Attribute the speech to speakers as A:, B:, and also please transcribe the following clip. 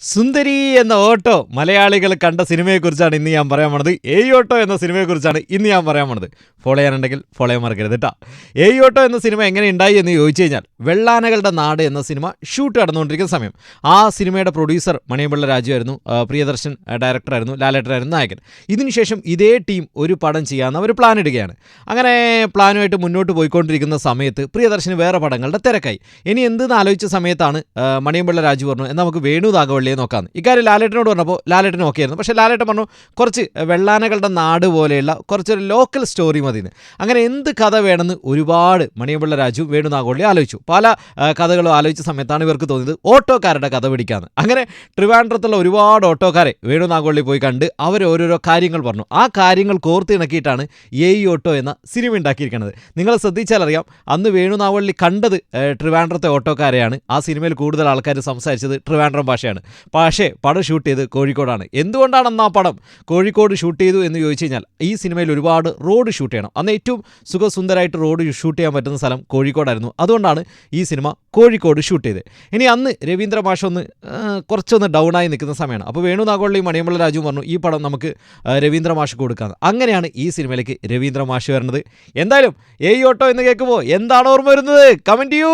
A: സുന്ദരി എന്ന ഓട്ടോ മലയാളികൾ കണ്ട സിനിമയെക്കുറിച്ചാണ് ഇന്ന് ഞാൻ പറയാൻ പോണത്. ഏയ് ഓട്ടോ എന്ന സിനിമയെക്കുറിച്ചാണ് ഇന്ന് ഞാൻ പറയാൻ പോണത്. ഫോളോ ചെയ്യാനുണ്ടെങ്കിൽ ഫോളോ ചെയ്യാൻ മറക്കരുത് കേട്ടോ. ഏയ് ഓട്ടോ എന്ന സിനിമ എങ്ങനെ ഉണ്ടായി എന്ന് ചോദിച്ചു കഴിഞ്ഞാൽ, വെള്ളാനകളുടെ നാട് എന്ന സിനിമ ഷൂട്ട് നടന്നുകൊണ്ടിരിക്കുന്ന സമയം ആ സിനിമയുടെ പ്രൊഡ്യൂസർ മണിയമ്പിള്ള രാജു ആയിരുന്നു, പ്രിയദർശൻ ഡയറക്ടറായിരുന്നു, ലാലേട്ടനായിരുന്നു നായകൻ. ഇതിനുശേഷം ഇതേ ടീം ഒരു പടം ചെയ്യാമെന്ന് അവർ പ്ലാൻ ഇടുകയാണ്. അങ്ങനെ പ്ലാനുമായിട്ട് മുന്നോട്ട് പോയിക്കൊണ്ടിരിക്കുന്ന സമയത്ത് പ്രിയദർശന് വേറെ പടങ്ങളുടെ തിരക്കായി. ഇനി എന്തെന്ന് ആലോചിച്ച സമയത്താണ് മണിയമ്പിള്ള രാജു പറഞ്ഞു, എന്നാൽ നമുക്ക് വേണു നാഗവള്ളി നോക്കാന്ന്. ഇക്കാര്യം ലാലേട്ടനോട് പറഞ്ഞപ്പോൾ ലാലേട്ടൻ ഓക്കെ ആയിരുന്നു. പക്ഷേ ലാലേട്ടൻ പറഞ്ഞു, കുറച്ച് വെള്ളാനകളുടെ നാട് പോലെയുള്ള കുറച്ചൊരു ലോക്കൽ സ്റ്റോറി മതിന്. അങ്ങനെ എന്ത് കഥ വേണമെന്ന് ഒരുപാട് മണിയമ്പിള്ള രാജു വേണു നാഗവള്ളി ആലോചിച്ചു. പല കഥകളും ആലോചിച്ച സമയത്താണ് ഇവർക്ക് തോന്നിയത് ഓട്ടോക്കാരുടെ കഥ പിടിക്കാന്ന്. അങ്ങനെ ട്രിവാൻഡ്രത്തുള്ള ഒരുപാട് ഓട്ടോക്കാരെ വേണു നാഗവള്ളി പോയി കണ്ട് അവർ ഓരോരോ കാര്യങ്ങൾ പറഞ്ഞു. ആ കാര്യങ്ങൾ കോർത്തിണക്കിയിട്ടാണ് ഏയ് ഓട്ടോ എന്ന സിനിമ ഉണ്ടാക്കിയിരിക്കുന്നത്. നിങ്ങൾ ശ്രദ്ധിച്ചാൽ അറിയാം, അന്ന് വേണു നാഗവള്ളി കണ്ടത് ട്രിവാൻഡ്രത്തെ ഓട്ടോക്കാരെയാണ്. ആ സിനിമയിൽ കൂടുതൽ ആൾക്കാർ സംസാരിച്ചത് ട്രിവാൻഡ്രം ഭാഷയാണ്. പക്ഷേ പടം ഷൂട്ട് ചെയ്ത് കോഴിക്കോടാണ്. എന്തുകൊണ്ടാണ് അന്ന് ആ പടം കോഴിക്കോട് ഷൂട്ട് ചെയ്തു എന്ന് ചോദിച്ചു കഴിഞ്ഞാൽ, ഈ സിനിമയിൽ ഒരുപാട് റോഡ് ഷൂട്ട് ചെയ്യണം. അന്ന് ഏറ്റവും സുഖസുന്ദരമായിട്ട് റോഡ് ഷൂട്ട് ചെയ്യാൻ പറ്റുന്ന സ്ഥലം കോഴിക്കോടായിരുന്നു. അതുകൊണ്ടാണ് ഈ സിനിമ കോഴിക്കോട് ഷൂട്ട് ചെയ്തത്. ഇനി അന്ന് രവീന്ദ്ര മാഷ് കുറച്ചൊന്ന് ഡൗണായി നിൽക്കുന്ന സമയമാണ്. അപ്പോൾ വേണു നാഗവള്ളിയും മണിയമ്പിള്ള രാജുവും പറഞ്ഞു, ഈ പടം നമുക്ക് രവീന്ദ്ര മാഷ് കൊടുക്കാമെന്ന്. അങ്ങനെയാണ് ഈ സിനിമയിലേക്ക് രവീന്ദ്ര മാഷ് വരുന്നത്. എന്തായാലും ഏയ് ഓട്ടോ എന്ന് കേൾക്കുമ്പോൾ എന്താണ് ഓർമ്മ വരുന്നത്? കമൻറ്റ് ചെയ്യൂ.